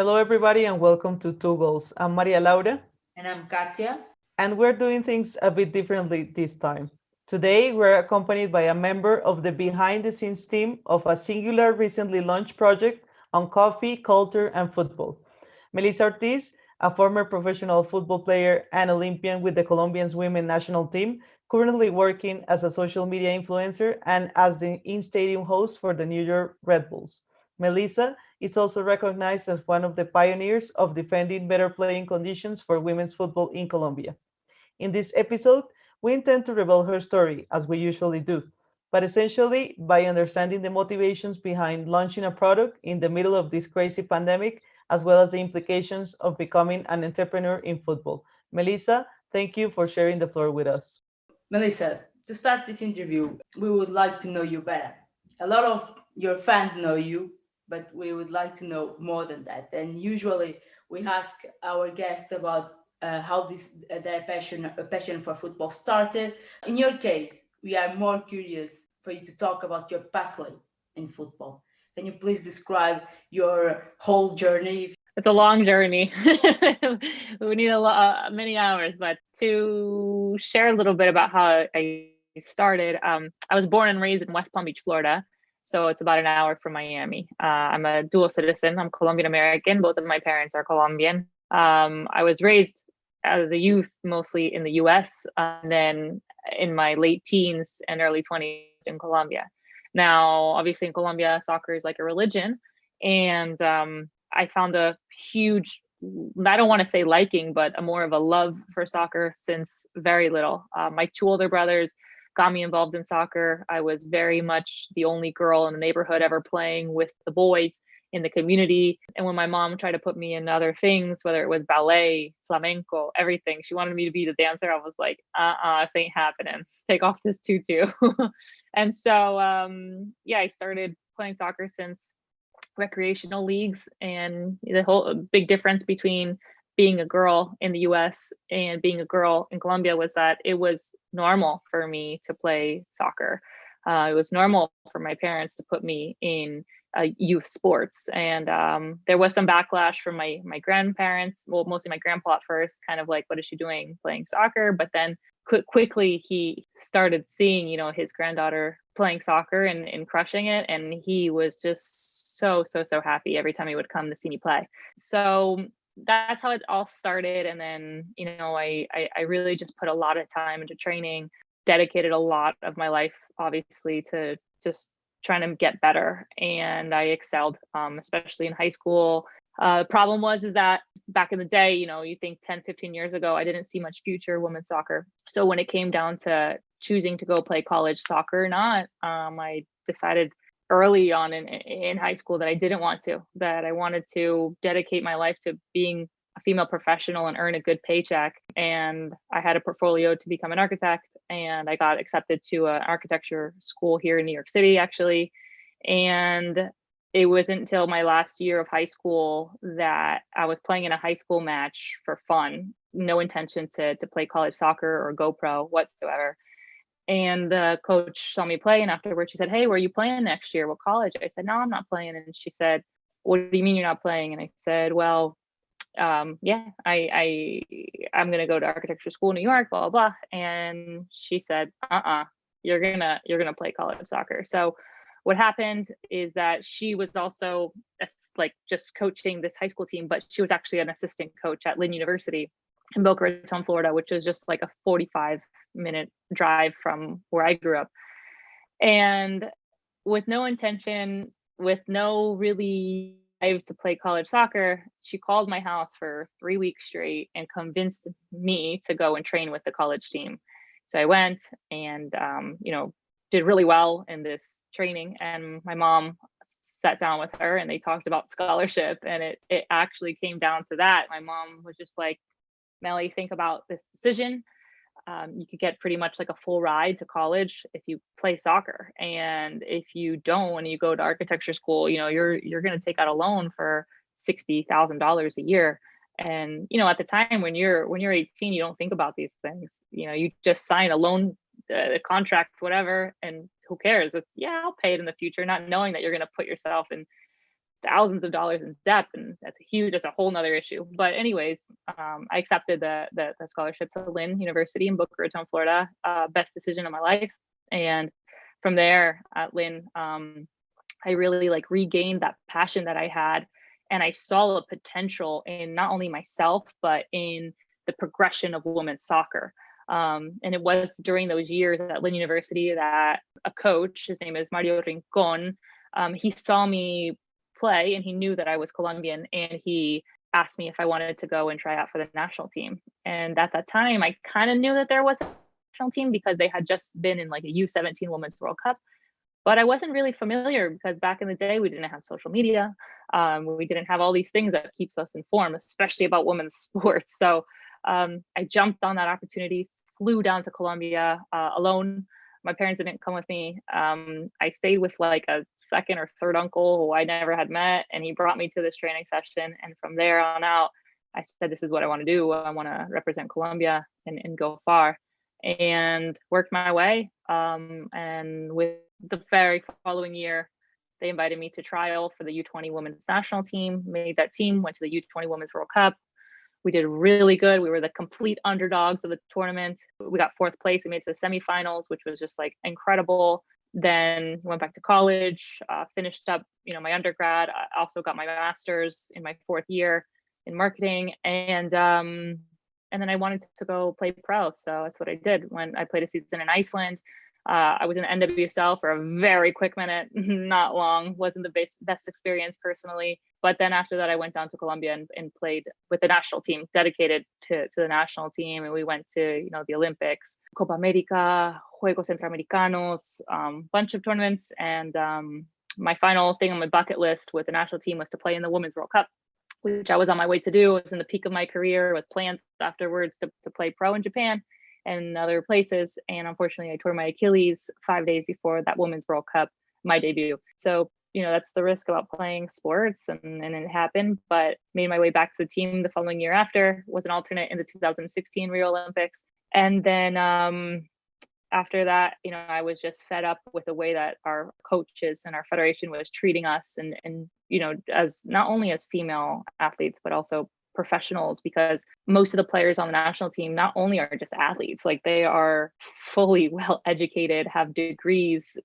Hello, everybody, and welcome to Two Goals. I'm Maria Laura, And I'm Katia. and we're doing things a bit differently this time. Today, we're accompanied by a member of the behind the scenes team of a singular recently launched project on coffee, culture, and football. Melissa Ortiz, a former professional football player and Olympian with the Colombian women national team, currently working as a social media influencer and as the in stadium host for the New York Red Bulls. Melissa is also recognized as one of the pioneers of defending better playing conditions for women's football in Colombia. In this episode, we intend to reveal her story, as we usually do, but essentially by understanding the motivations behind launching a product in the middle of this crazy pandemic, as well as the implications of becoming an entrepreneur in football. Melissa, thank you for sharing the floor with us. Melissa, to start this interview, we would like to know you better. A lot of your fans know you, but we would like to know more than that. And usually we ask our guests about how their passion for football started. In your case, we are more curious for you to talk about your pathway in football. Can you please describe your whole journey? It's a long journey. We need many hours, but to share a little bit about how I started, I was born and raised in West Palm Beach, Florida. So it's about an hour from Miami. I'm a dual citizen. I'm Colombian American. Both of my parents are Colombian. I was raised as a youth mostly in the US, and then in my late teens and early 20s in Colombia. Now, obviously in Colombia, soccer is like a religion. And I found a huge, I don't want to say liking, but a more of a love for soccer since very little. My two older brothers got me involved in soccer. I was very much the only girl in the neighborhood ever playing with the boys in the community. And when my mom tried to put me in other things, whether it was ballet, flamenco, everything, she wanted me to be the dancer. I was like, this ain't happening. Take off this tutu. And so, I started playing soccer since recreational leagues. And the whole big difference between being a girl in the US and being a girl in Colombia was that it was normal for me to play soccer. It was normal for my parents to put me in youth sports. And there was some backlash from my grandparents, well, mostly my grandpa at first, kind of like, what is she doing playing soccer? But then quickly he started seeing, his granddaughter playing soccer and crushing it. And he was just so happy every time he would come to see me play. So that's how it all started. And then, I really just put a lot of time into training, dedicated a lot of my life, obviously, to just trying to get better. And I excelled, especially in high school. The problem is that back in the day, you think 10, 15 years ago, I didn't see much future women's soccer. So when it came down to choosing to go play college soccer or not, I decided early on in high school that I didn't want to, that I wanted to dedicate my life to being a female professional and earn a good paycheck. And I had a portfolio to become an architect, and I got accepted to an architecture school here in New York City, actually. And it wasn't until my last year of high school that I was playing in a high school match for fun, no intention to play college soccer or go pro whatsoever. And the coach saw me play, and afterwards she said, "Hey, where are you playing next year? What college?" I said, "No, I'm not playing." And she said, "What do you mean you're not playing?" And I said, "Well, I'm gonna go to architecture school in New York, blah blah blah." And she said, you're gonna play college soccer." So what happened is that she was also like just coaching this high school team, but she was actually an assistant coach at Lynn University in Boca Raton, Florida, which is just like a 45-minute drive from where I grew up. And with no intention, with no really drive to play college soccer, she called my house for 3 weeks straight and convinced me to go and train with the college team. So I went and, did really well in this training. And my mom sat down with her and they talked about scholarship. And it actually came down to that. My mom was just like, "Melly, think about this decision. You could get pretty much like a full ride to college if you play soccer. And if you don't, when you go to architecture school, you're going to take out a loan for $60,000 a year. And, at the time when you're 18, you don't think about these things. You just sign a loan, a contract, whatever, and who cares? I'll pay it in the future, not knowing that you're going to put yourself in thousands of dollars in debt, and that's a whole nother issue. But anyways, I accepted the scholarship to Lynn University in Boca Raton, Florida. Best decision of my life. And from there at Lynn, I really like regained that passion that I had, and I saw a potential in not only myself but in the progression of women's soccer. And it was during those years at Lynn University that a coach, his name is Mario Rincon, he saw me play and he knew that I was Colombian, and he asked me if I wanted to go and try out for the national team. And at that time, I kind of knew that there was a national team because they had just been in like a U17 Women's World Cup. But I wasn't really familiar because back in the day, we didn't have social media. We didn't have all these things that keeps us informed, especially about women's sports. So I jumped on that opportunity, flew down to Colombia alone. My parents didn't come with me. I stayed with like a second or third uncle who I never had met, and he brought me to this training session. And from there on out, I said, this is what I want to do. I want to represent Colombia and go far, and worked my way. And with the very following year, they invited me to trial for the U20 women's national team, made that team, went to the U20 women's World Cup. We did really good. We were the complete underdogs of the tournament. We got fourth place. We made it to the semifinals, which was just like incredible. Then went back to college, finished up, my undergrad. I also got my master's in my fourth year in marketing. And then I wanted to go play pro. So that's what I did. When I played a season in Iceland, I was in NWSL for a very quick minute, not long, wasn't the best experience personally. But then after that, I went down to Colombia and played with the national team, dedicated to the national team. And we went to, the Olympics, Copa America, Juegos Centroamericanos, bunch of tournaments. And my final thing on my bucket list with the national team was to play in the Women's World Cup, which I was on my way to do. I was in the peak of my career with plans afterwards to play pro in Japan and other places. And unfortunately, I tore my Achilles 5 days before that Women's World Cup, my debut. So, that's the risk about playing sports, and it happened, but made my way back to the team the following year after, was an alternate in the 2016 Rio Olympics. And then after that, I was just fed up with the way that our coaches and our federation was treating us and as not only as female athletes, but also professionals, because most of the players on the national team not only are just athletes, like they are fully well educated, have degrees,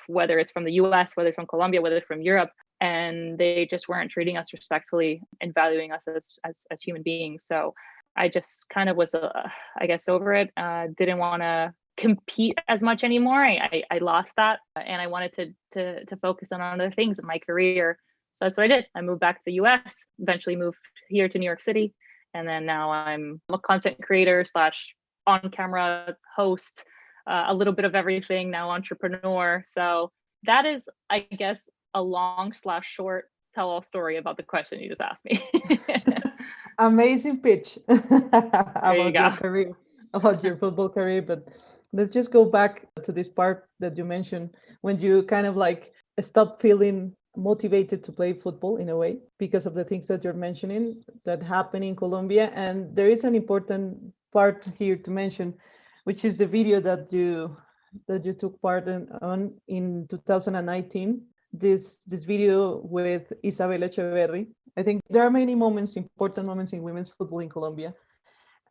whether it's from the US, whether it's from Colombia, whether it's from Europe, and they just weren't treating us respectfully and valuing us as human beings. So I just kind of was, I guess, over it. Didn't want to compete as much anymore. I lost that, and I wanted to focus on other things in my career. So that's what I did. I moved back to the US, eventually moved here to New York City. And then now I'm a content creator / on-camera host, a little bit of everything, now entrepreneur. So that is, I guess, a long / short tell-all story about the question you just asked me. Amazing pitch about your career, about your football career. But let's just go back to this part that you mentioned when you kind of like stop feeling motivated to play football in a way because of the things that you're mentioning that happen in Colombia. And there is an important part here to mention, which is the video that you took part in 2019. This video with Isabel Echeverry. I think there are many important moments in women's football in Colombia,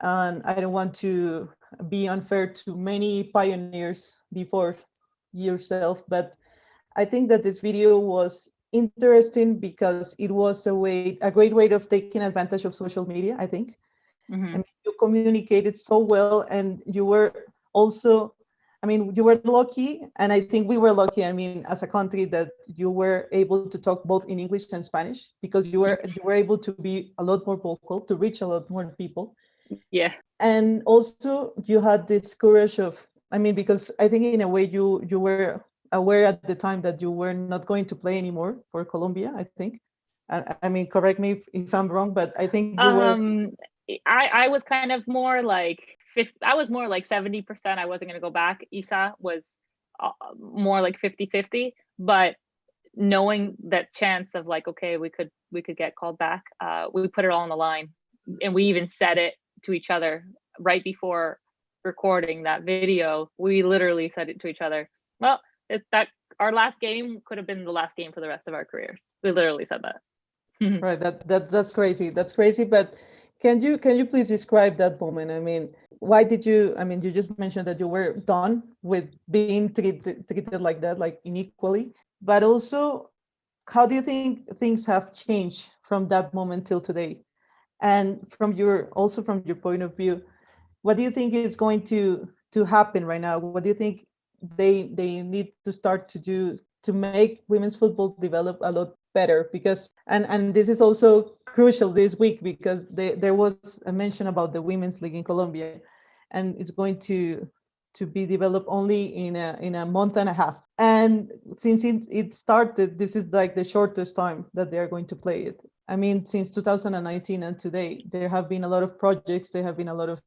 and I don't want to be unfair to many pioneers before yourself, but I think that this video was interesting because it was a great way of taking advantage of social media, I think. Mm-hmm. I mean, you communicated so well, and you were also, you were lucky, and I think we were lucky, as a country, that you were able to talk both in English and Spanish, because you were able to be a lot more vocal, to reach a lot more people. Yeah. And also you had this courage of, because I think in a way you were aware at the time that you were not going to play anymore for Colombia, I think. Correct me if I'm wrong, but I think you were. I was kind of more like 70%. I wasn't going to go back. Isa was more like 50-50, but knowing that chance of like, okay, we could get called back, we put it all on the line. And we even said it to each other right before recording that video. We literally said it to each other. Well, that our last game could have been the last game for the rest of our careers. We literally said that. Right. That's crazy. That's crazy. But can you please describe that moment? I mean, why did you? I mean, you just mentioned that you were done with being treated like that, like unequally. But also, how do you think things have changed from that moment till today? And from your point of view, what do you think is going to happen right now? What do you think they need to start to do to make women's football develop a lot better? Because and this is also crucial this week because there was a mention about the women's league in Colombia, and it's going to be developed only in a month and a half. And since it started, this is like the shortest time that they are going to play it. I mean, since 2019 and today, there have been a lot of projects. There have been a lot of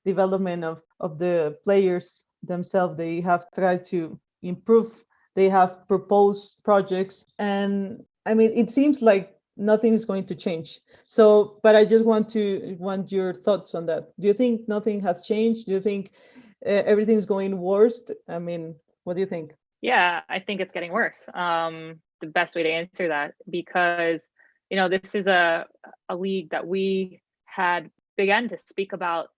development of the players themselves. They have tried to improve. They have proposed projects. And I mean, it seems like nothing is going to change. So, but I just want your thoughts on that. Do you think nothing has changed? Do you think everything's going worse? I mean, what do you think? Yeah, I think it's getting worse. The best way to answer that, because this is a league that we had begun to speak about,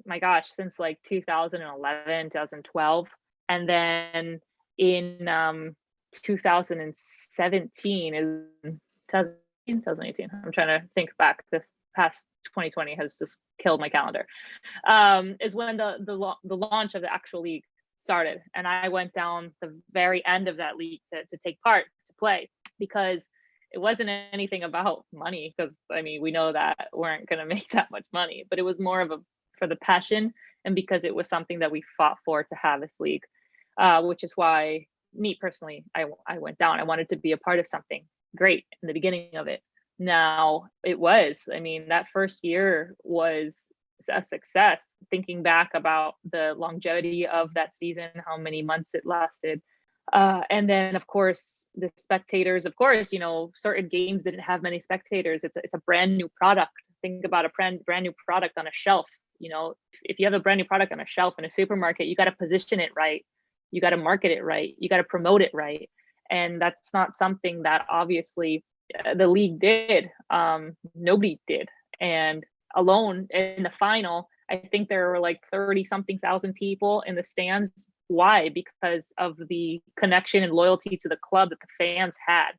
my gosh, since like 2011, 2012. And then in 2017 is 2018. I'm trying to think back. This past 2020 has just killed my calendar. Is when the launch of the actual league started, and I went down the very end of that league to take part, to play, because it wasn't anything about money, because I mean, we know that we weren't going to make that much money, but it was more of for the passion, and because it was something that we fought for to have this league, which is why me personally, I went down. I wanted to be a part of something great in the beginning of it. Now I mean, that first year was a success. Thinking back about the longevity of that season, how many months it lasted. And then, of course, the spectators, certain games didn't have many spectators. It's a brand new product. Think about a brand new product on a shelf. If you have a brand new product on a shelf in a supermarket, you got to position it right. You got to market it right. You got to promote it right. And that's not something that obviously the league did. Nobody did. And alone in the final, I think there were like 30 something thousand people in the stands. Why? Because of the connection and loyalty to the club that the fans had.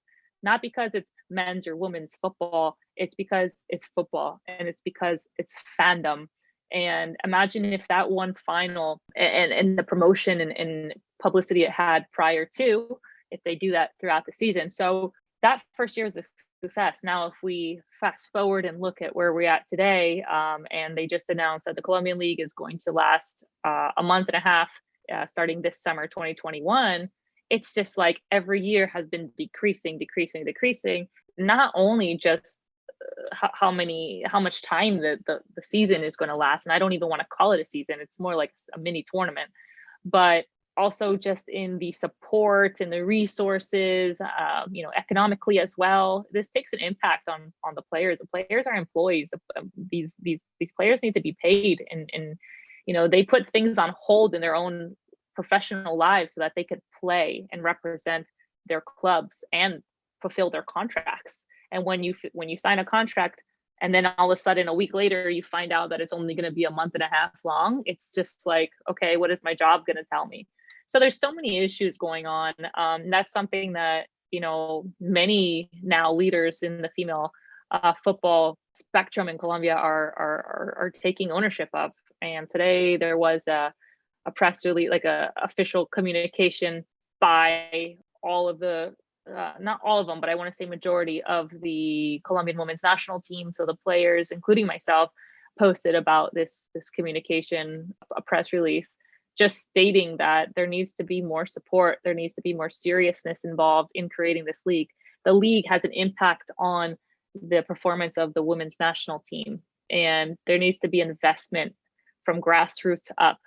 Not because it's men's or women's football. It's because it's football, and it's because it's fandom. And imagine if that one final and the promotion and publicity it had prior to, if they do that throughout the season. So that first year is a success. Now, if we fast forward and look at where we're at today, and they just announced that the Colombian League is going to last a month and a half, starting this summer 2021, it's just like every year has been decreasing. Not only just how much time the season is going to last, and I don't even want to call it a season, it's more like a mini tournament, but also just in the support and the resources, economically as well. This takes an impact on the players. The players are employees. These players need to be paid, and they put things on hold in their own professional lives so that they could play and represent their clubs and fulfill their contracts. And when you sign a contract, and then all of a sudden a week later you find out that it's only going to be a month and a half long, it's just like, okay, what is my job going to tell me? So there's so many issues going on. That's something that many now leaders in the female football spectrum in Colombia are taking ownership of. And today there was a press release, like a official communication by all of the not all of them, but I want to say majority of the Colombian women's national team. So the players, including myself, posted about this communication, a press release, just stating that there needs to be more support. There needs to be more seriousness involved in creating this league. The league has an impact on the performance of the women's national team, and there needs to be investment from grassroots up.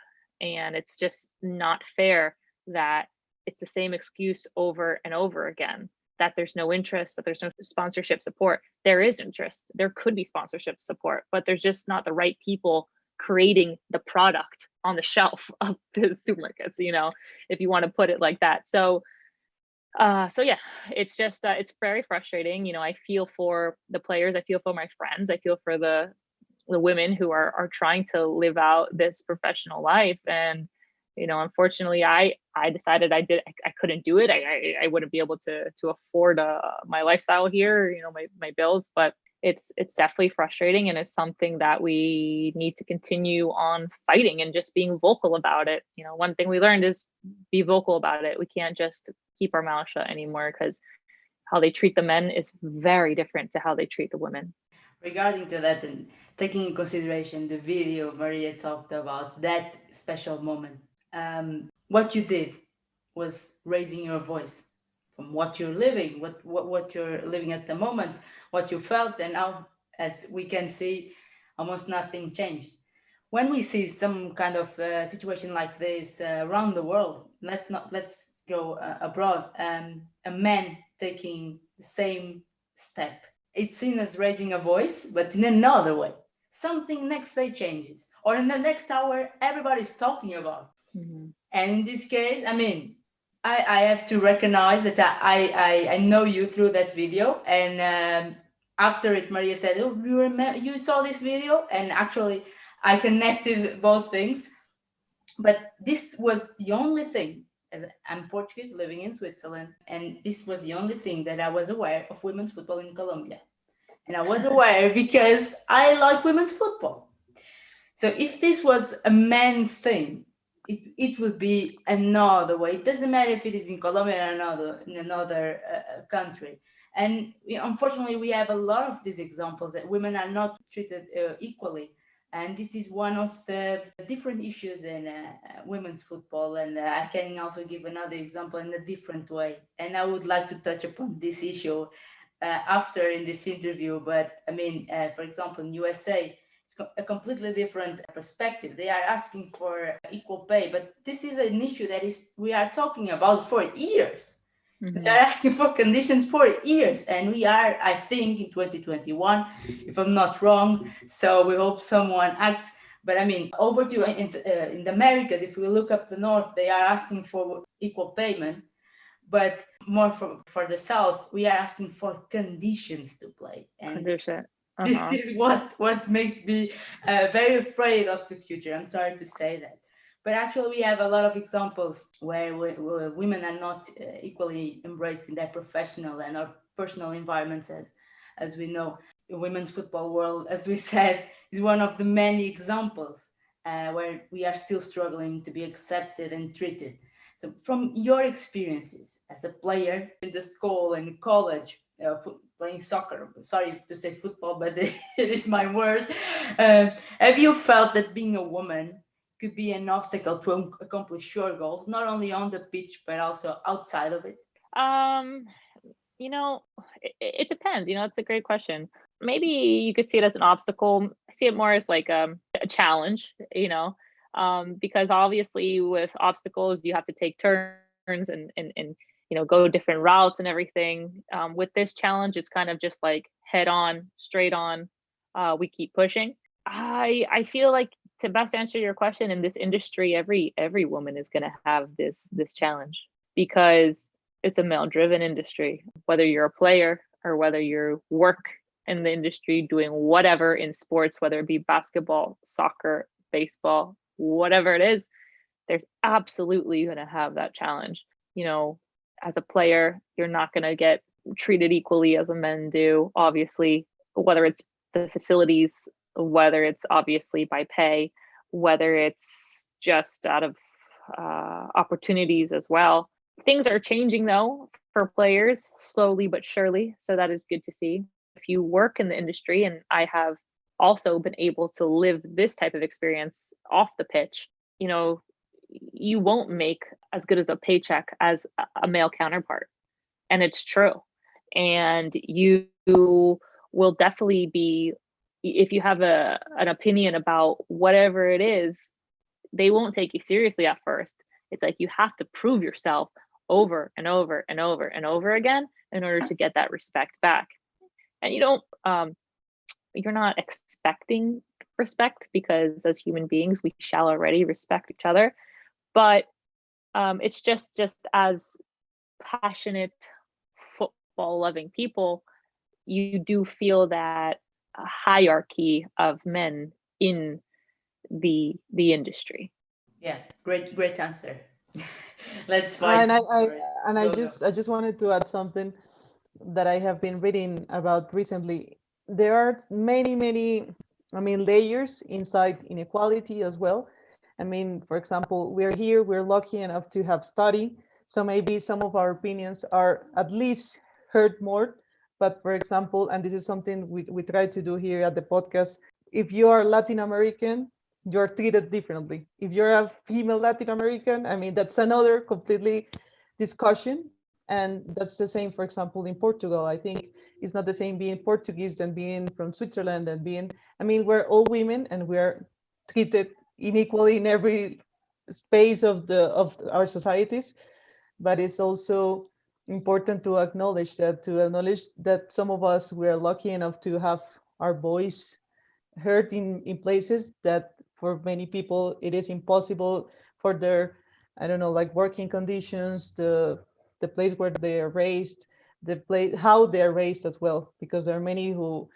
And it's just not fair that it's the same excuse over and over again, that there's no interest, that there's no sponsorship support. There is interest. There could be sponsorship support, but there's just not the right people creating the product on the shelf of the supermarkets, if you want to put it like that. So So yeah, it's just it's very frustrating. I feel for the players, I feel for my friends, I feel for the women who are trying to live out this professional life. And unfortunately, I decided I couldn't do it. I wouldn't be able to afford my lifestyle here, my bills. But it's definitely frustrating, and it's something that we need to continue on fighting and just being vocal about it. One thing we learned is be vocal about it. We can't just keep our mouth shut anymore, because how they treat the men is very different to how they treat the women. Regarding to that, and taking in consideration the video Maria talked about, that special moment, what you did was raising your voice from what you're living, what you're living at the moment, what you felt, and now, as we can see, almost nothing changed. When we see some kind of situation like this around the world, let's go abroad. A man taking the same step, it's seen as raising a voice, but in another way. Something next day changes, or in the next hour, everybody's talking about. Mm-hmm. And in this case, I mean, I have to recognize that I know you through that video. And after it, Maria said, "Oh, you remember you saw this video?" And actually, I connected both things. But this was the only thing, as I'm Portuguese living in Switzerland, and this was the only thing that I was aware of women's football in Colombia. And I was aware because I like women's football. So if this was a man's thing, it would be another way. It doesn't matter if it is in Colombia or in another country. And unfortunately, we have a lot of these examples that women are not treated equally. And this is one of the different issues in women's football. And I can also give another example in a different way. And I would like to touch upon this issue after in this interview. But I mean, for example, in USA, it's a completely different perspective. They are asking for equal pay, but this is an issue that is we are talking about for years. Mm-hmm. They're asking for conditions for years, and we are, I think, in 2021, if I'm not wrong. So we hope someone acts. But I mean, over to in the Americas, if we look up the north, they are asking for equal payment, but more for the south, we are asking for conditions to play. And this is what makes me very afraid of the future. I'm sorry to say that. But actually, we have a lot of examples where women are not equally embraced in their professional and or personal environments, as we know. The women's football world, as we said, is one of the many examples where we are still struggling to be accepted and treated. So from your experiences as a player in the school and college, playing soccer, sorry to say football, but it is my word. Have you felt that being a woman could be an obstacle to accomplish your goals, not only on the pitch, but also outside of it? It depends. It's a great question. Maybe you could see it as an obstacle. I see it more as like a challenge, because obviously with obstacles, you have to take turns and go different routes and everything. With this challenge, it's kind of just like head on, straight on. We keep pushing. I feel like, to best answer your question, in this industry, every woman is going to have this challenge, because it's a male driven industry. Whether you're a player or whether you work in the industry doing whatever in sports, whether it be basketball, soccer, baseball, whatever it is, there's absolutely going to have that challenge. As a player, you're not going to get treated equally as men do, obviously, whether it's the facilities, whether it's obviously by pay, whether it's just out of opportunities as well. Things are changing, though, for players, slowly but surely. So that is good to see. If you work in the industry, and I have also been able to live this type of experience off the pitch, you won't make as good as a paycheck as a male counterpart. And it's true. And you will definitely be, if you have an opinion about whatever it is, they won't take you seriously at first. It's like you have to prove yourself over and over and over and over again in order to get that respect back. And you're not expecting respect, because as human beings, we shall already respect each other. But it's just as passionate football loving people, you do feel that a hierarchy of men in the industry. Yeah, great answer. Let's fight. I just wanted to add something that I have been reading about recently. There are many, I mean, layers inside inequality as well. I mean, for example, we're here, we're lucky enough to have study, so maybe some of our opinions are at least heard more. But for example, and this is something we try to do here at the podcast, if you are Latin American, you're treated differently. If you're a female Latin American, I mean, that's another completely discussion. And that's the same, for example, in Portugal. I think it's not the same being Portuguese than being from Switzerland and being, I mean, we're all women and we're treated unequally in every space of our societies. But it's also important to acknowledge that some of us we're lucky enough to have our voice heard in places that for many people it is impossible for their, I don't know, like working conditions, the place where they are raised, the place how they are raised as well, because there are many who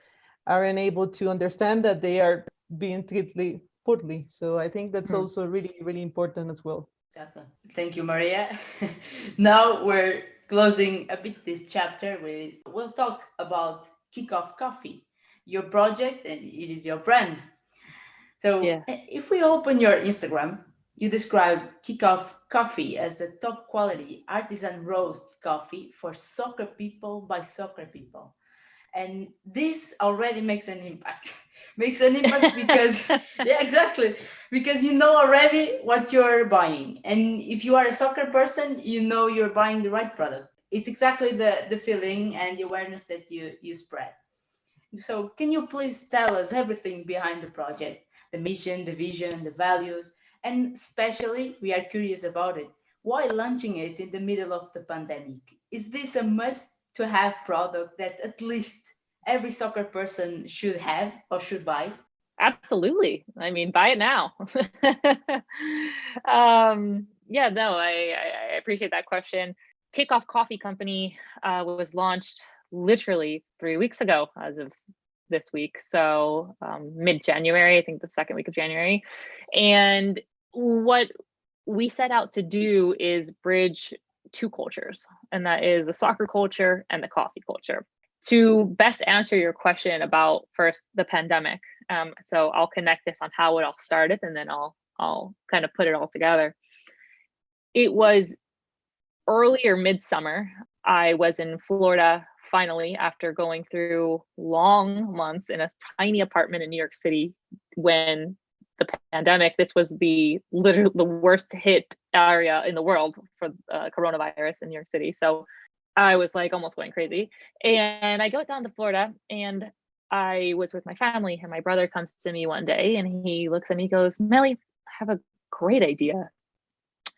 are unable to understand that they are being treated poorly. So I think that's also really important as well. Exactly. Thank you, Maria. Now we're closing a bit this chapter. We'll talk about Kickoff Coffee, your project, and it is your brand. So if we open your Instagram, you describe Kickoff Coffee as a top quality artisan roast coffee for soccer people by soccer people. And this already makes an impact. Makes an impact because, yeah, exactly. Because you know already what you're buying. And if you are a soccer person, you know you're buying the right product. It's exactly the feeling and the awareness that you spread. So can you please tell us everything behind the project, the mission, the vision, the values, and especially we are curious about it. Why launching it in the middle of the pandemic? Is this a must to have product that at least every soccer person should have or should buy? Absolutely. I mean, buy it now. Yeah, no, I appreciate that question. Kickoff Coffee Company was launched literally 3 weeks ago as of this week. So mid-January, I think the second week of January. And what we set out to do is bridge two cultures, and that is the soccer culture and the coffee culture. To best answer your question about first the pandemic, so I'll connect this on how it all started, and then I'll kind of put it all together. It was earlier midsummer. I was in Florida finally after going through long months in a tiny apartment in New York City when the pandemic. This was the worst hit area in the world for coronavirus in New York City. So I was like almost going crazy. And I go down to Florida and I was with my family, and my brother comes to me one day and he looks at me, goes, "Melly, I have a great idea."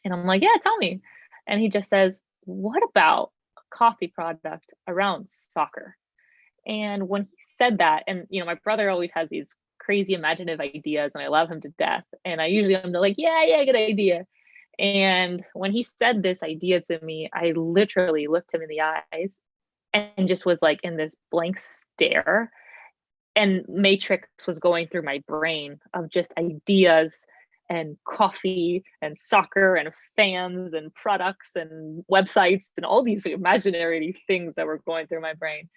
And I'm like, "Yeah, tell me." And he just says, "What about a coffee product around soccer?" And when he said that, and my brother always has these crazy imaginative ideas and I love him to death. And I usually am like, yeah, good idea. And when he said this idea to me, I literally looked him in the eyes and just was like in this blank stare. And Matrix was going through my brain of just ideas and coffee and soccer and fans and products and websites and all these imaginary things that were going through my brain.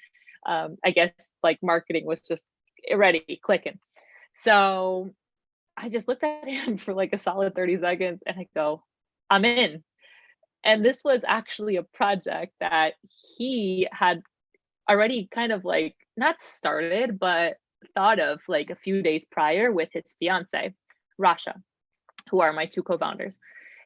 I guess like marketing was just already clicking. So I just looked at him for like a solid 30 seconds and I go, "I'm in." And this was actually a project that he had already kind of like not started, but thought of like a few days prior with his fiance, Rasha, who are my two co-founders.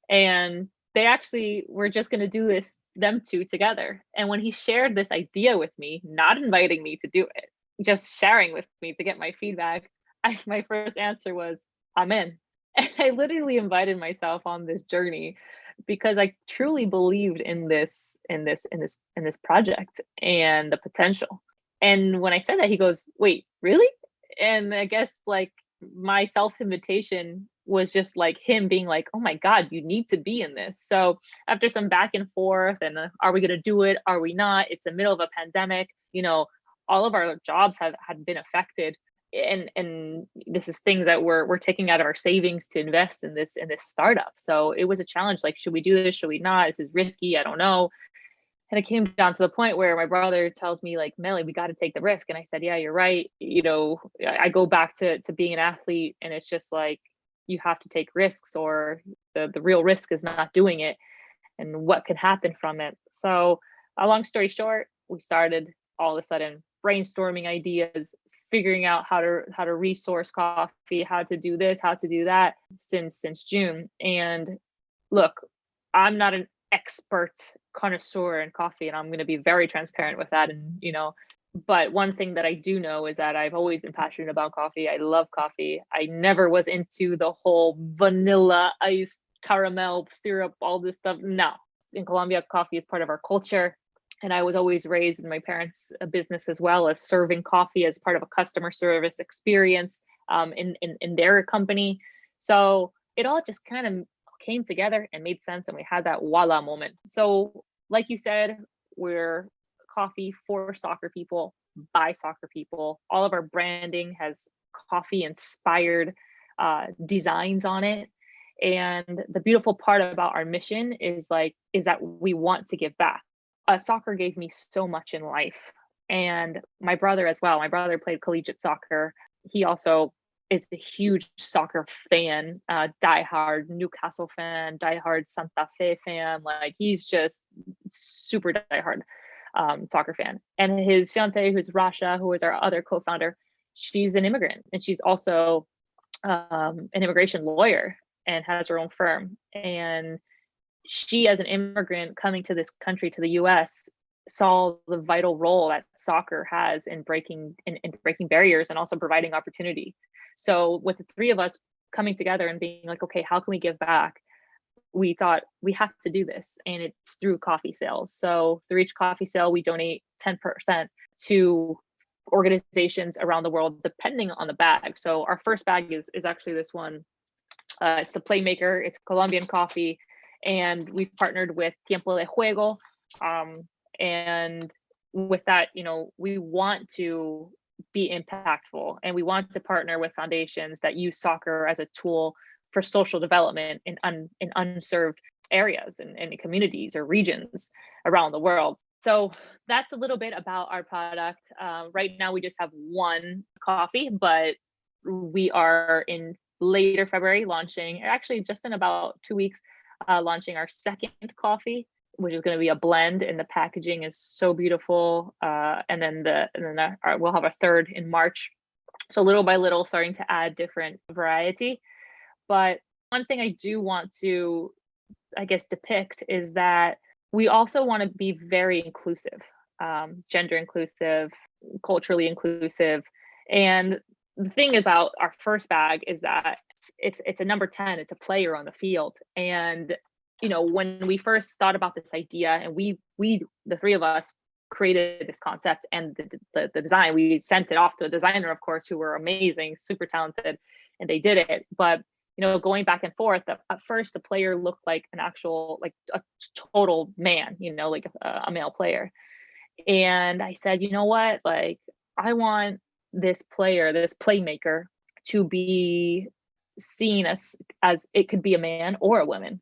And they actually were just going to do this, them two together. And when he shared this idea with me, not inviting me to do it, just sharing with me to get my feedback, my first answer was, "I'm in." And I literally invited myself on this journey because I truly believed in this project and the potential. And when I said that, he goes, "Wait, really?" And I guess like my self-invitation was just like him being like, oh my God, you need to be in this. So after some back and forth and are we going to do it? Are we not? It's the middle of a pandemic. All of our jobs had been affected. And this is things that we're taking out of our savings to invest in this startup. So it was a challenge. Like, should we do this? Should we not? This is risky. I don't know. And it came down to the point where my brother tells me, like, Melly, we got to take the risk. And I said, yeah, you're right. I go back to being an athlete, and it's just like, you have to take risks, or the real risk is not doing it and what could happen from it. So a long story short, we started all of a sudden brainstorming ideas, figuring out how to resource coffee, how to do this, how to do that since June. And look, I'm not an expert connoisseur in coffee, and I'm going to be very transparent with that. And but one thing that I do know is that I've always been passionate about coffee. I love coffee. I never was into the whole vanilla, ice, caramel, syrup, all this stuff. No. In Colombia, coffee is part of our culture. And I was always raised in my parents' business as well, as serving coffee as part of a customer service experience in their company. So it all just kind of came together and made sense. And we had that voila moment. So like you said, we're coffee for soccer people, by soccer people. All of our branding has coffee inspired designs on it. And the beautiful part about our mission is that we want to give back. Soccer gave me so much in life, and my brother as well. My brother played collegiate soccer. He also is a huge soccer fan, diehard Newcastle fan, diehard Santa Fe fan. Like, he's just super diehard soccer fan. And his fiance, who's Rasha, who is our other co-founder, she's an immigrant, and she's also an immigration lawyer and has her own firm. And she, as an immigrant coming to this country, to the US, saw the vital role that soccer has in breaking barriers and also providing opportunity. So with the three of us coming together and being like, okay, how can we give back? We thought we have to do this, and it's through coffee sales. So through each coffee sale, we donate 10% to organizations around the world, depending on the bag. So our first bag is actually this one. It's a Playmaker. It's Colombian coffee. And we've partnered with Tiempo de Juego. And with that, we want to be impactful, and we want to partner with foundations that use soccer as a tool for social development in unserved areas and communities or regions around the world. So that's a little bit about our product. Right now, we just have one coffee, but we are in later February launching, actually just in about 2 weeks, launching our second coffee, which is going to be a blend, and the packaging is so beautiful. And then we'll have a third in March. So little by little, starting to add different variety. But one thing I do want to, I guess, depict is that we also want to be very inclusive, gender inclusive, culturally inclusive. And the thing about our first bag is that it's a number 10, it's a player on the field. And, when we first thought about this idea, and we the three of us created this concept and the design, we sent it off to a designer, of course, who were amazing, super talented, and they did it. But going back and forth, at first the player looked like an actual, like a total man, like a male player. And I said, you know what, like, I want this player, this playmaker, to be seen as it could be a man or a woman.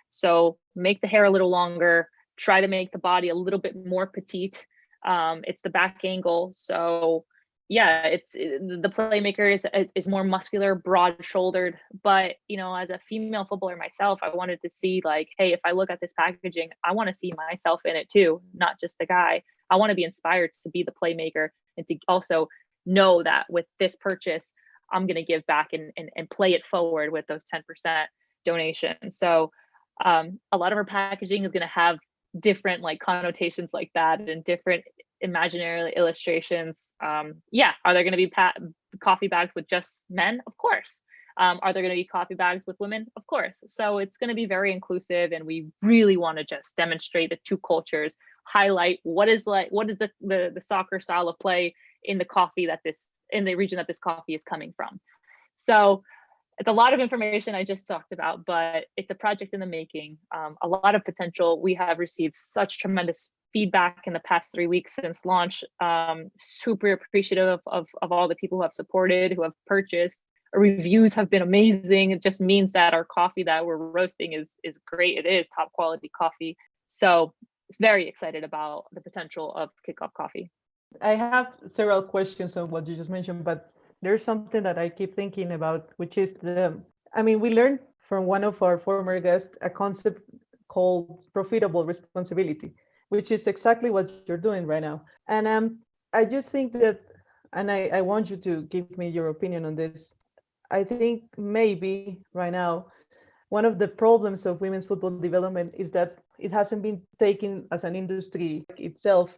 So make the hair a little longer, try to make the body a little bit more petite. It's the back angle. So yeah, the playmaker is more muscular, broad shouldered. But, as a female footballer myself, I wanted to see, like, hey, if I look at this packaging, I want to see myself in it too, not just the guy. I want to be inspired to be the playmaker, and to also know that with this purchase, I'm going to give back and play it forward with those 10% donations. So a lot of our packaging is going to have different connotations like that, and different imaginary illustrations. Are there going to be coffee bags with just men? Of course. Are there going to be coffee bags with women? Of course. So it's going to be very inclusive, and we really want to just demonstrate the two cultures, highlight what is the soccer style of play in the coffee in the region that this coffee is coming from. So it's a lot of information I just talked about, but it's a project in the making. A lot of potential. We have received such tremendous feedback in the past 3 weeks since launch. Super appreciative of all the people who have supported, who have purchased. Our reviews have been amazing. It just means that our coffee that we're roasting is great. It is top quality coffee. So it's very excited about the potential of Kickoff Coffee. I have several questions on what you just mentioned, but there's something that I keep thinking about, which is we learned from one of our former guests a concept called profitable responsibility, which is exactly what you're doing right now. And I just think that, and I want you to give me your opinion on this. I think maybe right now, one of the problems of women's football development is that it hasn't been taken as an industry itself,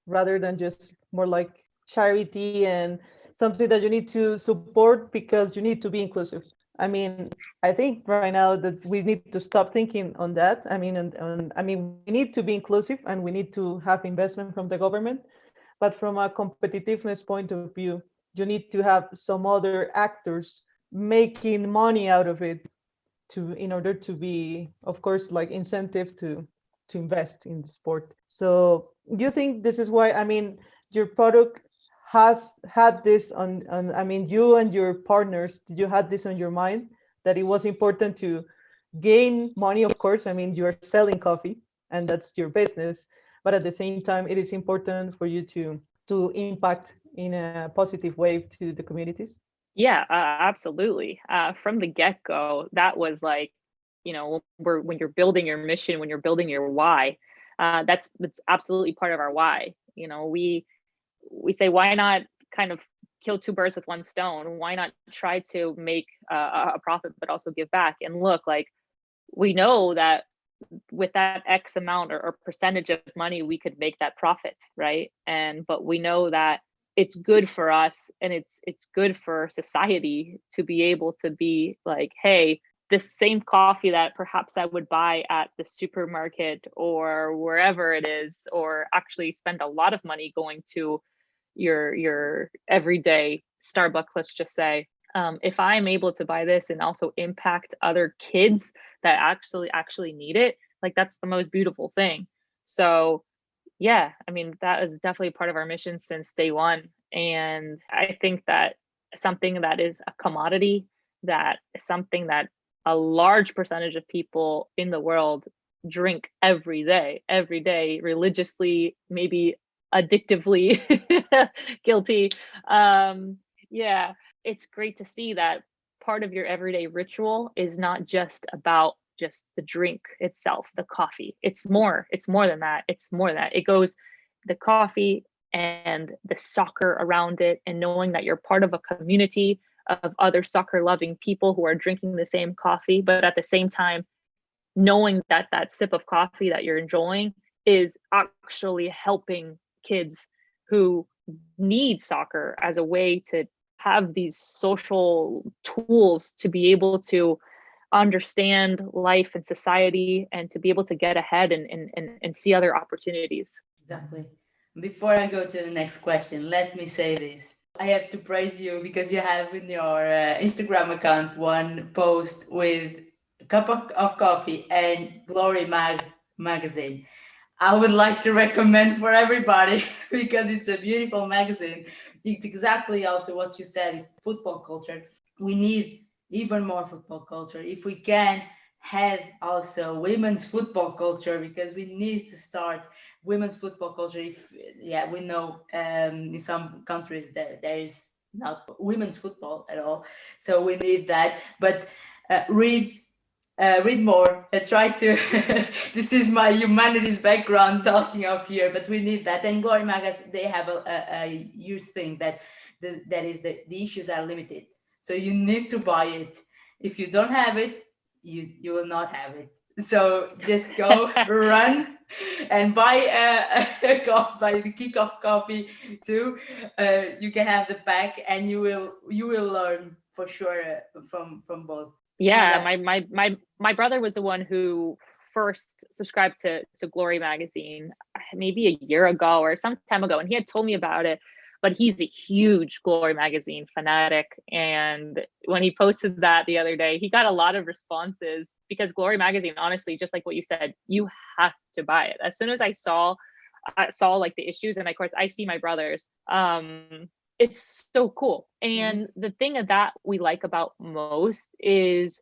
rather than just more like charity and something that you need to support because you need to be inclusive. I think right now that we need to stop thinking on that. We need to be inclusive and we need to have investment from the government, but from a competitiveness point of view, you need to have some other actors making money out of it in order to be, of course, like incentive to invest in the sport. So do you think this is why, your product has had this on, you and your partners, did you have this on your mind, that it was important to gain money? Of course, you're selling coffee and that's your business, but at the same time, it is important for you to impact in a positive way to the communities? Yeah, absolutely. From the get-go, that was like, when you're building your mission, when you're building your why, that's absolutely part of our why. We say, why not kind of kill two birds with one stone? Why not try to make a profit, but also give back? And look, like, we know that with that X amount or percentage of money, we could make that profit, right? But we know that it's good for us and it's good for society to be able to be like, hey, this same coffee that perhaps I would buy at the supermarket or wherever it is, or actually spend a lot of money going to your everyday Starbucks, let's just say, if I'm able to buy this and also impact other kids that actually need it, like, that's the most beautiful thing. So yeah, that is definitely part of our mission since day one. And I think that something that is a commodity, that is something that a large percentage of people in the world drink every day, religiously, maybe addictively, guilty. Yeah, it's great to see that part of your everyday ritual is not just about just the drink itself, the coffee. It's more than that. It goes the coffee and the soccer around it, and knowing that you're part of a community of other soccer loving people who are drinking the same coffee, but at the same time knowing that that sip of coffee that you're enjoying is actually helping kids who need soccer as a way to have these social tools to be able to understand life and society and to be able to get ahead and see other opportunities. Exactly. Before I go to the next question, let me say this. I have to praise you because you have in your Instagram account one post with a cup of coffee and Glory magazine. I would like to recommend for everybody because it's a beautiful magazine. It's exactly also what you said, is football culture. We need even more football culture. If we can have also women's football culture, because we need to start women's football culture. We know in some countries that there is not women's football at all, so we need that. But read more. Try to. This is my humanities background talking up here, but we need that. And Glory Magazine, they have a huge thing that is the issues are limited, so you need to buy it. If you don't have it, you will not have it. So just go run and buy a coffee, buy the Kickoff Coffee too. You can have the pack, and you will learn for sure from both. Yeah, my brother was the one who first subscribed to Glory magazine maybe a year ago or some time ago, and he had told me about it. but he's a huge Glory magazine fanatic. And when he posted that the other day, he got a lot of responses because Glory magazine, honestly, just like what you said, you have to buy it. As soon as I saw like the issues, and of course I see my brothers, it's so cool. And the thing that we like about most is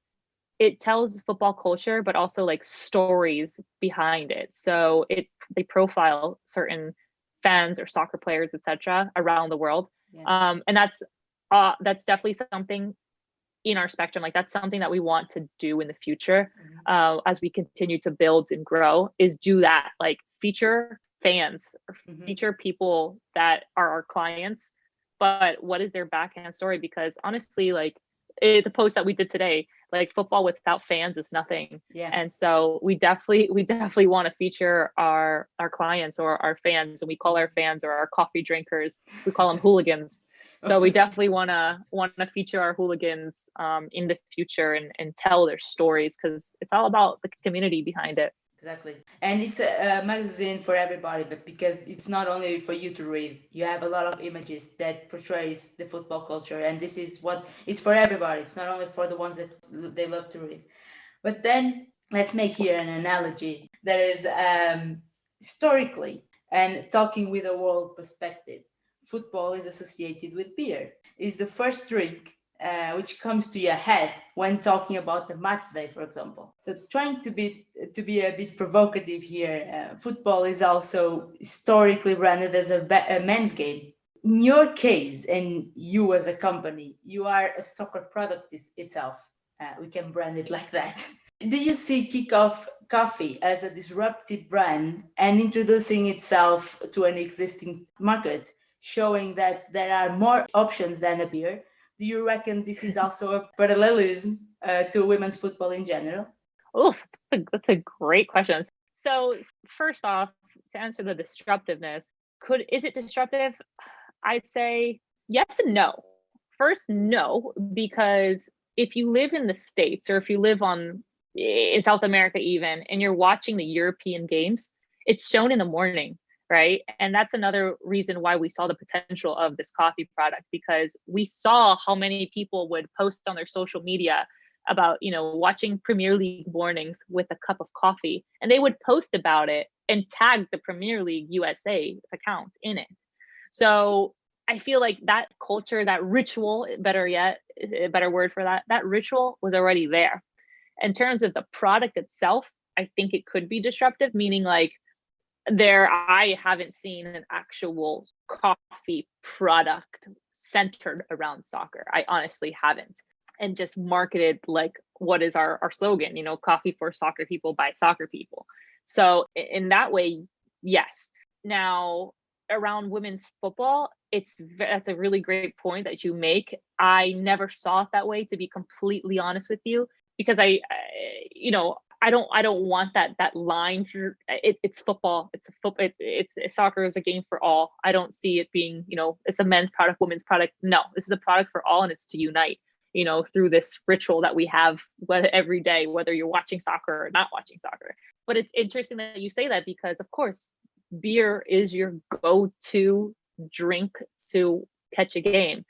it tells football culture, but also like stories behind it. So they profile certain fans or soccer players, etc., around the world. And that's definitely something in our spectrum. Like that's something that we want to do in the future, as we continue to build and grow, is do that, like feature fans or feature people that are our clients, but what is their backhand story? Because honestly, like it's a post that we did today, like football without fans is nothing. And so we definitely want to feature our clients or our fans, and we call our fans or our coffee drinkers, we call them hooligans. So we definitely want to feature our hooligans in the future and tell their stories, because it's all about the community behind it. Exactly. And it's a magazine for everybody, but because it's not only for you to read, you have a lot of images that portrays the football culture, and this is what it's for everybody. It's not only for the ones that they love to read. But then let's make here an analogy that is historically, and talking with a world perspective. Football is associated with beer. It's the first drink which comes to your head when talking about the match day, for example. So trying to be a bit provocative here, football is also historically branded as a men's game. In your case, and you as a company, you are a soccer product itself. We can brand it like that. Do you see Kickoff Coffee as a disruptive brand and introducing itself to an existing market, showing that there are more options than a beer? Do you reckon this is also a parallelism to women's football in general? Oh, that's a great question. So first off, to answer the disruptiveness, is it disruptive? I'd say yes and no. First, no, because if you live in the States, or if you live in South America even, and you're watching the European games, it's shown in the morning. Right. And that's another reason why we saw the potential of this coffee product, because we saw how many people would post on their social media about, watching Premier League mornings with a cup of coffee, and they would post about it and tag the Premier League USA account in it. So I feel like that culture, that ritual, better yet, a better word for that ritual was already there. In terms of the product itself, I think it could be disruptive, meaning like, I haven't seen an actual coffee product centered around soccer. I honestly haven't. And just marketed like what is our slogan, coffee for soccer people by soccer people. So in that way, yes. Now, around women's football, that's a really great point that you make. I never saw it that way, to be completely honest with you, because I don't want that line. It's football. It's soccer is a game for all. I don't see it being, it's a men's product, women's product. No, this is a product for all, and it's to unite, through this ritual that we have every day, whether you're watching soccer or not watching soccer. But it's interesting that you say that, because of course, beer is your go-to drink to catch a game.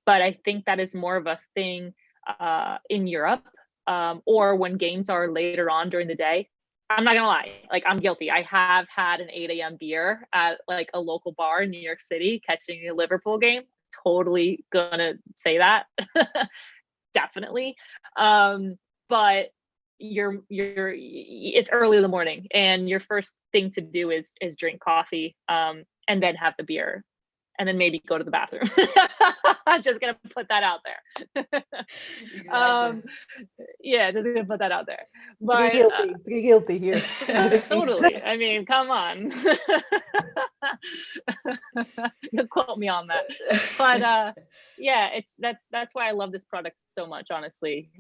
But I think that is more of a thing in Europe. Or when games are later on during the day. I'm not gonna lie, like I'm guilty. I have had an 8 a.m. beer at like a local bar in New York City catching a Liverpool game. Totally gonna say that. Definitely. But it's early in the morning, and your first thing to do is drink coffee, and then have the beer, and then maybe go to the bathroom. I'm just gonna put that out there. Exactly. Yeah, just gonna put that out there. But Three guilty here. totally. I mean, come on. You'll quote me on that. But yeah, that's why I love this product so much. Honestly,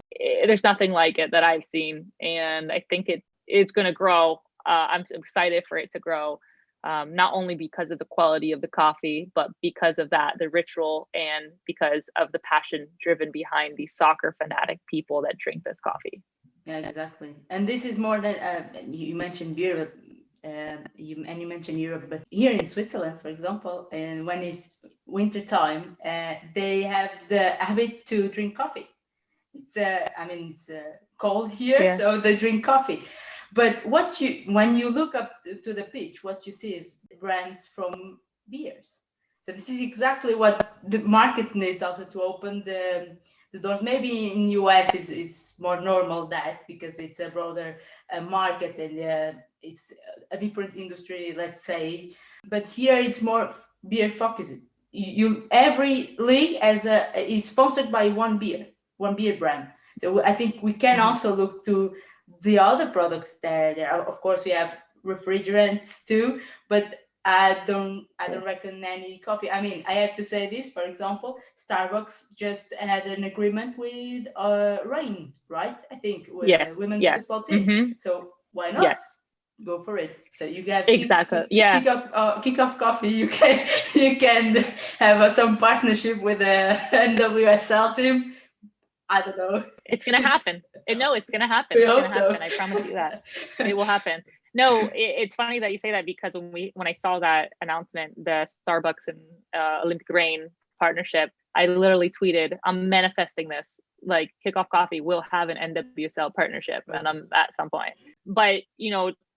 there's nothing like it that I've seen, and I think it's gonna grow. I'm excited for it to grow. Not only because of the quality of the coffee, but because of the ritual, and because of the passion driven behind these soccer fanatic people that drink this coffee. Yeah, exactly. And this is more than you mentioned beer, but You mentioned Europe, but here in Switzerland, for example, and when it's winter time, they have the habit to drink coffee. It's cold here, Yeah. so they drink coffee. But when you look up to the pitch, what you see is brands from beers. So this is exactly what the market needs also to open the doors. Maybe in US is more normal that because it's a broader market and it's a different industry, let's say. But here it's more beer focused. Every league is sponsored by one beer brand. So I think we can also look to the other products there. Of course, we have refrigerants too, but I don't reckon any coffee. I mean, I have to say this, for example, Starbucks just had an agreement with Rain, right? I think with a Yes. women's Yes. football team. So why not? Yes. Go for it. So you have Exactly. Yeah. Kickoff Coffee. You can have some partnership with the NWSL team. I don't know. It's going to happen. No, it's going to happen. We It's going hope to so. happen. I promise you that. It will happen. No, it's funny that you say that because when I saw that announcement, the Starbucks and Olympic Rain partnership, I literally tweeted, "I'm manifesting this. Like Kickoff Coffee will have an NWSL partnership, and I'm at some point." But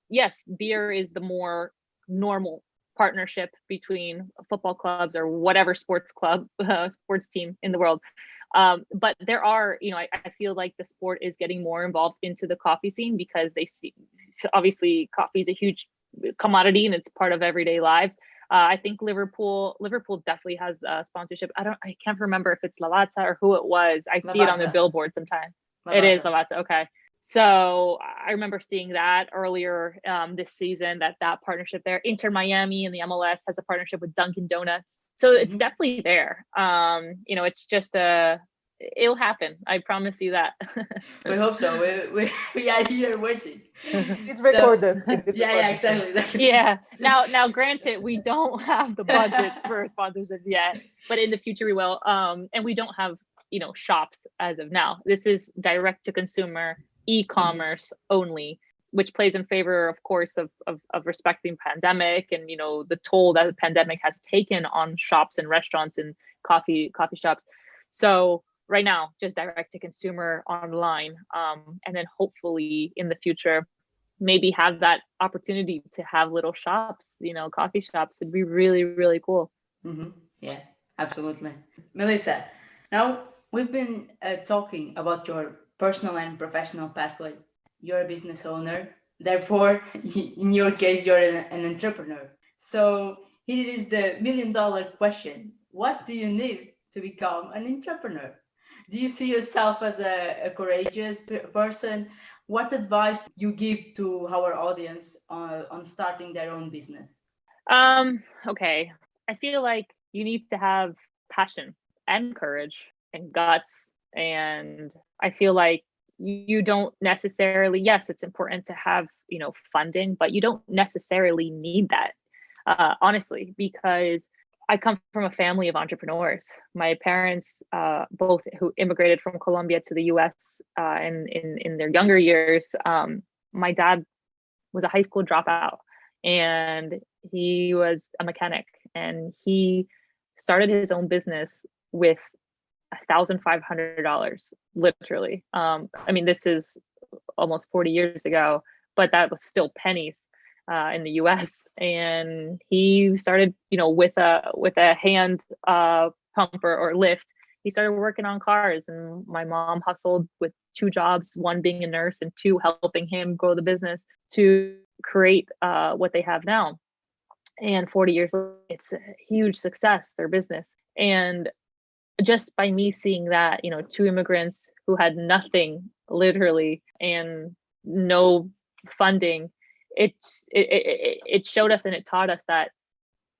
yes, beer is the more normal partnership between football clubs or whatever sports club, sports team in the world. But there are, I feel like the sport is getting more involved into the coffee scene because they see, obviously, coffee is a huge commodity and it's part of everyday lives. I think Liverpool definitely has sponsorship. I can't remember if it's Lavazza or who it was. I see it on the billboard sometimes. It is Lavazza. Okay. So I remember seeing that earlier this season, that partnership there. Inter Miami and the MLS has a partnership with Dunkin' Donuts. So it's definitely there. It's just it'll happen. I promise you that. We hope so. We are here waiting. It's recorded. Yeah, exactly. Yeah. Now, granted, we don't have the budget for sponsorship yet, but in the future we will. And we don't have shops as of now. This is direct to consumer e-commerce only, which plays in favor, of course, of respecting pandemic and the toll that the pandemic has taken on shops and restaurants and coffee shops. So right now, just direct to consumer online, and then hopefully in the future, maybe have that opportunity to have little shops, coffee shops. It'd be really, really cool. Yeah, absolutely. Melissa, now we've been talking about your personal and professional pathway. You're a business owner. Therefore, in your case, you're an entrepreneur. So here is the $1 million question. What do you need to become an entrepreneur? Do you see yourself as a courageous person? What advice you give to our audience on starting their own business? Okay. I feel like you need to have passion and courage and guts. And I feel like you don't necessarily, yes, it's important to have, funding, but you don't necessarily need that, honestly, because I come from a family of entrepreneurs. My parents, both who immigrated from Colombia to the US in their younger years, my dad was a high school dropout and he was a mechanic, and he started his own business with $1,500, literally. This is almost 40 years ago, but that was still pennies in the US. And he started, with a hand pumper or lift. He started working on cars, and my mom hustled with 2 jobs, one being a nurse and 2 helping him grow the business to create what they have now. And 40 years later, it's a huge success, their business. And just by me seeing that, 2 immigrants who had nothing, literally, and no funding, it showed us and it taught us that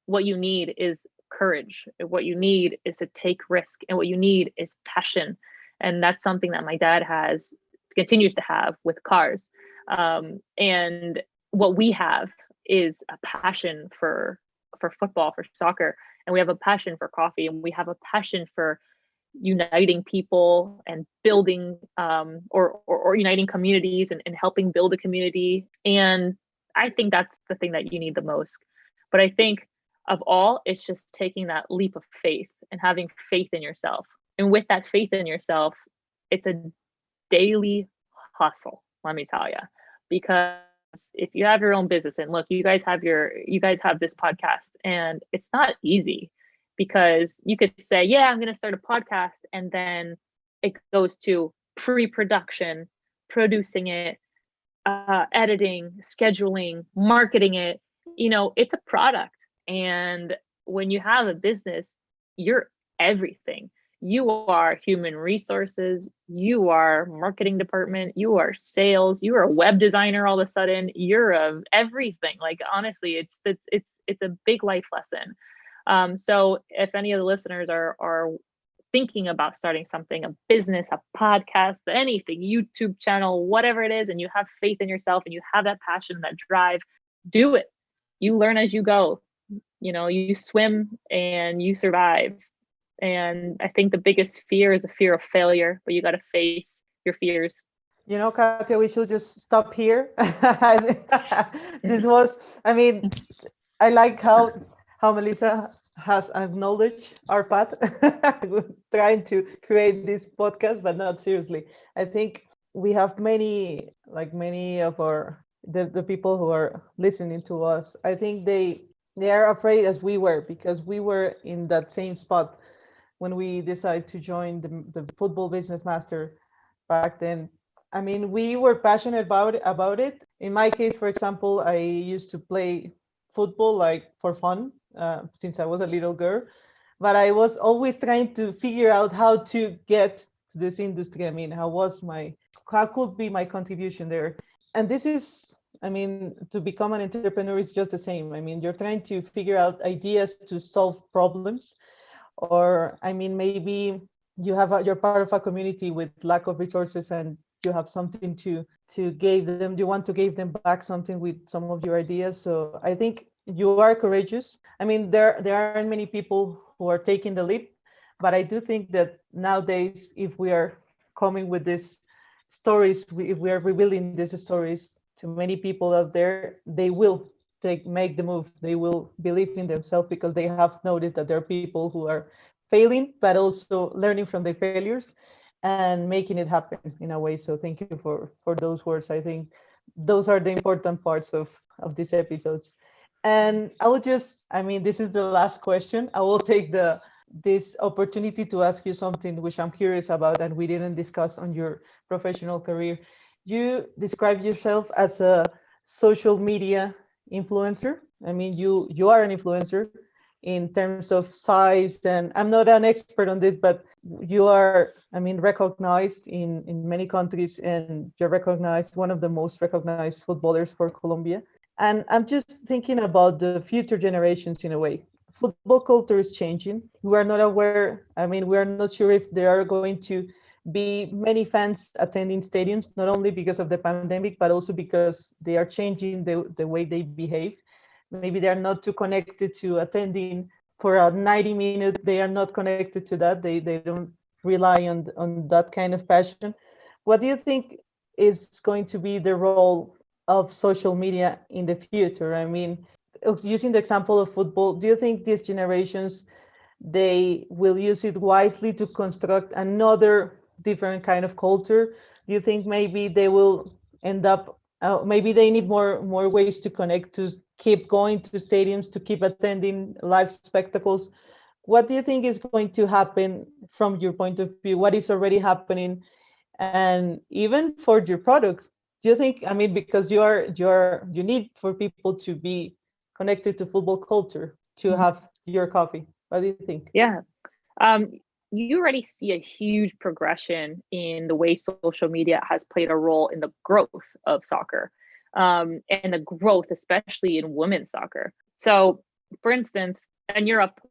what you need is courage. What you need is to take risk, and what you need is passion. And that's something that my dad continues to have with cars. And what we have is a passion for football, for soccer, and we have a passion for coffee, and we have a passion for uniting people and building or uniting communities and helping build a community. And I think that's the thing that you need the most. But I think of all, it's just taking that leap of faith and having faith in yourself. And with that faith in yourself, it's a daily hustle, let me tell you. Because if you have your own business, and look, you guys have this podcast, and it's not easy, because you could say, yeah, I'm going to start a podcast, and then it goes to pre-production, producing it, editing, scheduling, marketing it. It's a product. And when you have a business, you're everything. You are human resources, you are marketing department, you are sales, you are a web designer. All of a sudden, you're of everything. Like, honestly, it's a big life lesson. So if any of the listeners are thinking about starting something, a business, a podcast, anything, YouTube channel, whatever it is, and you have faith in yourself and you have that passion, that drive, do it. You learn as you go. You swim and you survive. And I think the biggest fear is a fear of failure, but you got to face your fears. Katia, we should just stop here. This was, I like how Melissa has acknowledged our path, trying to create this podcast, but not seriously. I think we have many of the people who are listening to us. I think they are afraid, as we were, because we were in that same spot when we decided to join the Football Business Master back then. We were passionate about it. In my case, for example, I used to play football for fun since I was a little girl, but I was always trying to figure out how to get to this industry. How could be my contribution there? And this is, to become an entrepreneur is just the same. You're trying to figure out ideas to solve problems, or maybe you're part of a community with lack of resources, and you have something to give them. You want to give them back something with some of your ideas. So I think you are courageous. There aren't many people who are taking the leap, but I do think that nowadays, if we are coming with these stories, if we are revealing these stories to many people out there, they will make the move. They will believe in themselves, because they have noticed that there are people who are failing, but also learning from their failures and making it happen in a way. So thank you for those words. I think those are the important parts of these episodes. And I will just, this is the last question. I will take this opportunity to ask you something which I'm curious about and we didn't discuss on your professional career. You describe yourself as a social media influencer. You are an influencer in terms of size, and I'm not an expert on this, but you are, recognized in many countries, and you're recognized, one of the most recognized footballers for Colombia. And I'm just thinking about the future generations in a way. Football culture is changing. We are not aware, we are not sure if there are going to be many fans attending stadiums, not only because of the pandemic, but also because they are changing the way they behave. Maybe they are not too connected to attending for a 90-minute. They are not connected to that. They don't rely on that kind of passion. What do you think is going to be the role of social media in the future? Using the example of football, do you think these generations, they will use it wisely to construct another different kind of culture? Do you think maybe they will end up, maybe they need more ways to connect, to keep going to stadiums, to keep attending live spectacles? What do you think is going to happen from your point of view? What is already happening? And even for your product, do you think, because you need for people to be connected to football culture to have your coffee? What do you think? Yeah. You already see a huge progression in the way social media has played a role in the growth of soccer, and the growth, especially in women's soccer. So, for instance, in Europe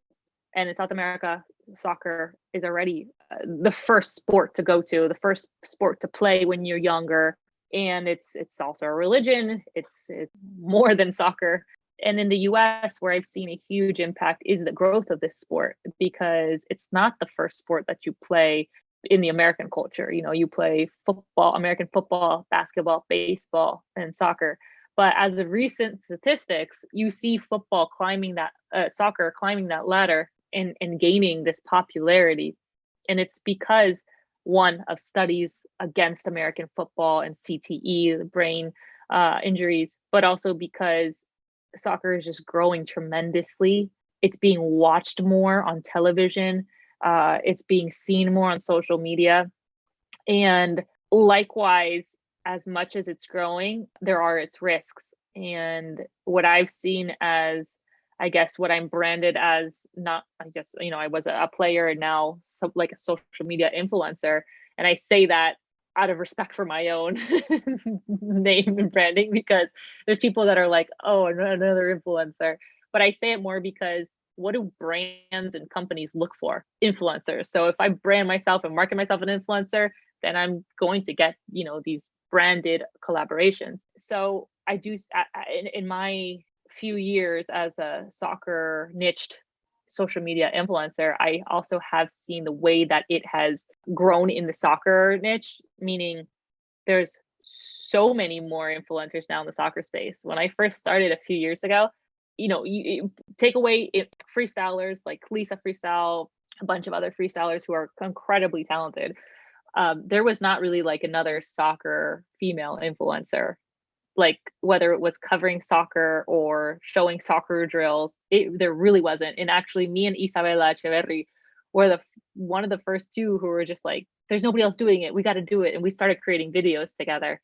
and in South America, soccer is already the first sport to go to, the first sport to play when you're younger. And it's also a religion. It's more than soccer. And in the US, where I've seen a huge impact is the growth of this sport, because it's not the first sport that you play in the American culture. You play football, American football, basketball, baseball, and soccer. But as of recent statistics, you see football climbing that, soccer climbing that ladder and gaining this popularity. And it's because, one, of studies against American football and CTE, the brain injuries, but also because soccer is just growing tremendously. It's being watched more on television. It's being seen more on social media. And likewise, as much as it's growing, there are its risks. And what I've seen as, I guess, what I'm branded as, not, I guess, I was a player and now like a social media influencer. And I say that out of respect for my own name and branding, because there's people that are like, oh, another influencer. But I say it more because what do brands and companies look for? Influencers. So if I brand myself and market myself an influencer, then I'm going to get, these branded collaborations. So I do, in my few years as a soccer niched social media influencer, I also have seen the way that it has grown in the soccer niche, meaning there's so many more influencers now in the soccer space. When I first started a few years ago, you take away freestylers like Lisa Freestyle, a bunch of other freestylers who are incredibly talented. There was not really like another soccer female influencer, like whether it was covering soccer or showing soccer drills, there really wasn't. And actually me and Isabella Echeverri were one of the first two who were just like, there's nobody else doing it, we got to do it. And we started creating videos together.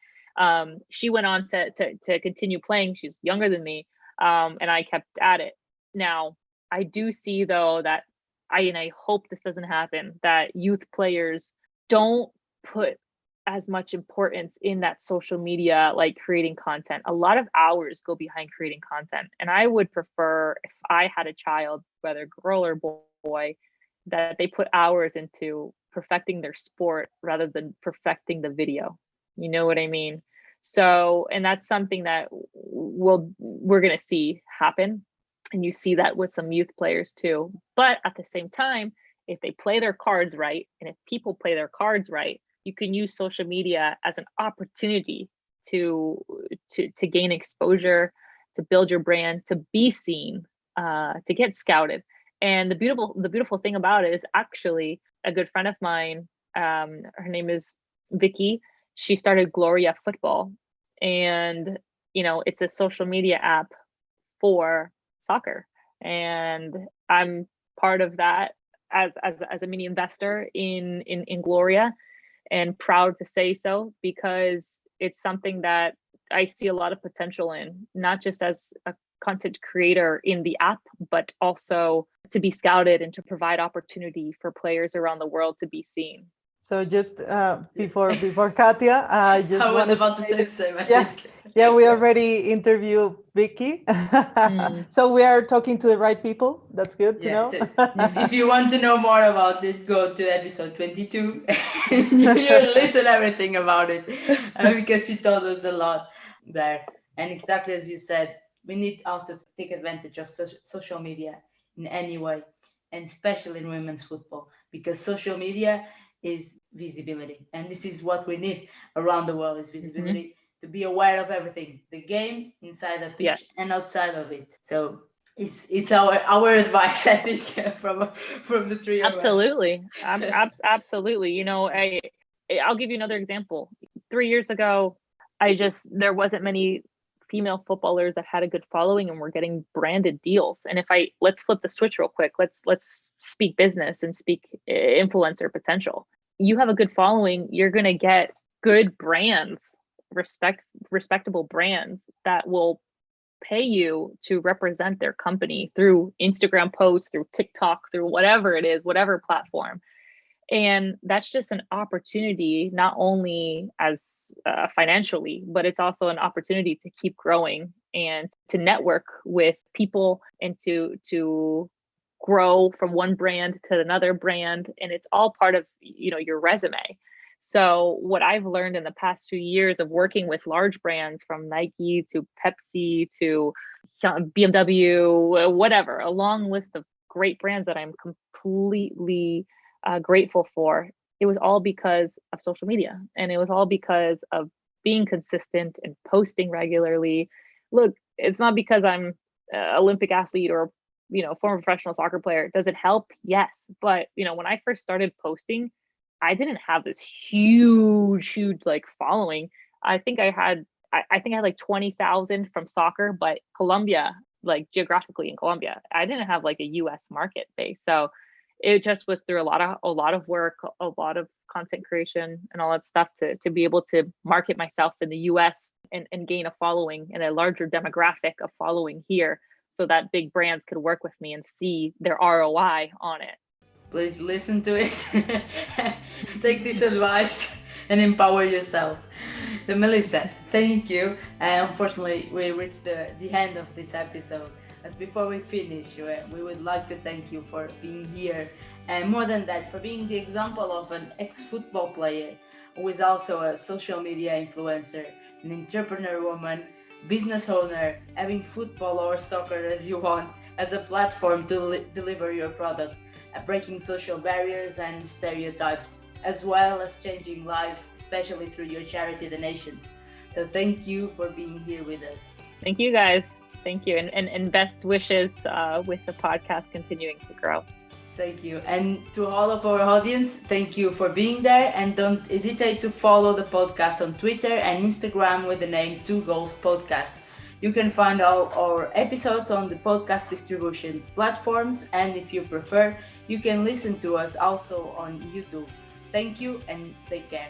She went on to continue playing. She's younger than me. And I kept at it. Now, I do see though that I hope this doesn't happen, that youth players don't put as much importance in that social media, like creating content. A lot of hours go behind creating content. And I would prefer, if I had a child, whether girl or boy, that they put hours into perfecting their sport rather than perfecting the video. You know what I mean? So, and that's something that we're going to see happen. And you see that with some youth players too. But at the same time, if they play their cards right, and if people play their cards right, you can use social media as an opportunity to gain exposure, to build your brand, to be seen, to get scouted. And the beautiful thing about it is actually a good friend of mine, her name is Vicky. She started Gloria Football, and it's a social media app for soccer, and I'm part of that as a mini investor in Gloria, and proud to say so, because it's something that I see a lot of potential in, not just as a content creator in the app, but also to be scouted and to provide opportunity for players around the world to be seen. So just before Katia, I just I was wanted about to say the same. Yeah, we already interviewed Vicky. So we are talking to the right people. That's good to know. So if you want to know more about it, go to episode 22. You listen everything about it, because she told us a lot there. And exactly as you said, we need also to take advantage of social media in any way, and especially in women's football, because social media is visibility, and this is what we need around the world, is visibility, to be aware of everything, the game inside the pitch and outside of it. So it's our advice, I think, from the three of us. Absolutely. Absolutely. I'll give you another example. 3 years ago, there wasn't many female footballers that had a good following and were getting branded deals. And let's flip the switch real quick. Let's speak business and speak influencer potential. You have a good following, you're going to get good brands, respectable brands that will pay you to represent their company through Instagram posts, through TikTok, through whatever it is, whatever platform. And that's just an opportunity, not only as financially, but it's also an opportunity to keep growing and to network with people and to grow from one brand to another brand. And it's all part of, your resume. So what I've learned in the past few years of working with large brands, from Nike to Pepsi to BMW, whatever, a long list of great brands that I'm completely grateful for, it was all because of social media. And it was all because of being consistent and posting regularly look, it's not because I'm an Olympic athlete or, former professional soccer player. Does it help? Yes. But, when I first started posting, I didn't have this huge, like following. I think I had like 20,000 from soccer, but Colombia, like geographically in Colombia, I didn't have like a US market base. So it just was through a lot of work, a lot of content creation and all that stuff to be able to market myself in the US and gain a following and a larger demographic of following here so that big brands could work with me and see their ROI on it. Please listen to it. Take this advice and empower yourself. So Melissa, thank you. Unfortunately, we reached the end of this episode. But before we finish, we would like to thank you for being here. And more than that, for being the example of an ex-football player who is also a social media influencer, an entrepreneur woman, business owner, having football or soccer as you want as a platform to deliver your product, breaking social barriers and stereotypes, as well as changing lives, especially through your charity donations. So thank you for being here with us. Thank you guys. Thank you. And best wishes with the podcast continuing to grow. Thank you. And to all of our audience, thank you for being there. And don't hesitate to follow the podcast on Twitter and Instagram with the name 2 Goals Podcast. You can find all our episodes on the podcast distribution platforms. And if you prefer, you can listen to us also on YouTube. Thank you and take care.